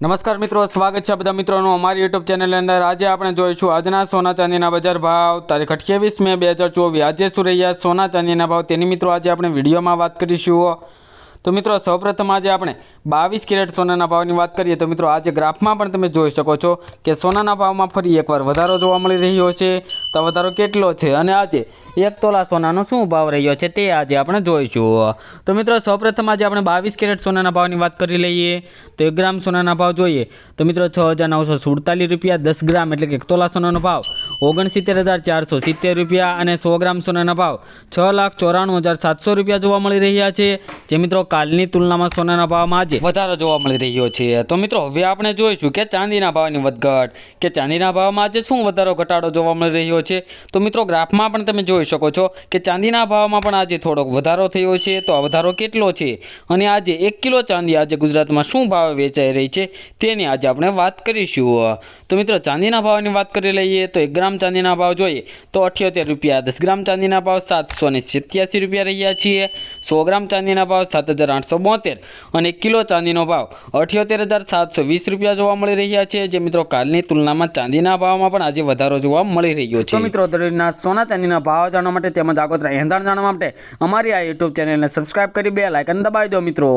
નમસ્કાર મિત્રો, સ્વાગત છે બધા મિત્રોનું અમારી યુટ્યુબ ચેનલ અંદર। આજે આપણે જોઈશું આજના સોના ચાંદીના બજાર ભાવ તારીખ 28 મે 2024। આજે શું રહ્યા સોના ચાંદીના ભાવ તેની મિત્રો આજે આપણે વિડીયોમાં વાત કરીશું। તો મિત્રો સૌપ્રથમ આજે આપણે 22 કેરેટ સોનાના ભાવની વાત કરીએ તો મિત્રો આજે ગ્રાફમાં પણ તમે જોઈ શકો છો કે સોનાના ભાવમાં ફરી એકવાર વધારો જોવા મળી રહ્યો છે। તો વધારો કેટલો છે અને આજે 1 તોલા સોનાનો શું ભાવ રહ્યો છે તે આજે આપણે જોઈશું। તો મિત્રો સૌપ્રથમ આજે આપણે 22 કેરેટ સોનાના ભાવની વાત કરી લઈએ તો 1 ગ્રામ સોનાના ભાવ જોઈએ તો મિત્રો 6,947 રૂપિયા 10 ગ્રામ એટલે કે 1 તોલા સોનાનો ભાવ 69,470 રૂપિયા અને 100 ગ્રામ સોનાના ભાવ 6,94,700 રૂપિયા જોવા મળી રહ્યા છે। જે મિત્રો કાલની તુલનામાં સોનાના ભાવમાં આજે વધારો જોવા મળી રહ્યો છે। તો મિત્રો હવે આપણે જોઈશું કે ચાંદીના ભાવની વધઘટ કે ચાંદીના ભાવમાં આજે શું વધારો ઘટાડો જોવા મળી રહ્યો છે। તો મિત્રો ગ્રાફમાં પણ તમે જોઈ શકો છો કે ચાંદીના ભાવમાં પણ આજે થોડોક વધારો થયો છે। તો આ વધારો કેટલો છે અને આજે 1 કિલો ચાંદી આજે ગુજરાતમાં શું ભાવ વેચાઈ રહી છે તેની આજે આપણે વાત કરીશું। તો મિત્રો ચાંદીના ભાવની વાત કરી લઈએ તો 1 ગ્રામ ચાંદીના ભાવ જોઈએ તો 78 રૂપિયા 10 ગ્રામ ચાંદીના ભાવ 787 રૂપિયા રહ્યા છે। 100 ગ્રામ ચાંદીના ભાવ 7,872 અને 1 કિલો ચાંદીનો ભાવ 78,720 રૂપિયા જોવા મળી રહ્યા છે। જે મિત્રો કાલની તુલનામાં ચાંદીના ભાવમાં પણ આજે વધારો જોવા મળી રહ્યો છે। તો મિત્રો દરરોજના સોના ચાંદીના ભાવ જાણવા માટે તેમજ આગોતરા એંધાણ જાણવા માટે અમારી આ યુટ્યુબ ચેનલને સબસ્ક્રાઇબ કરી બેલ આઇકન દબાવી દો મિત્રો।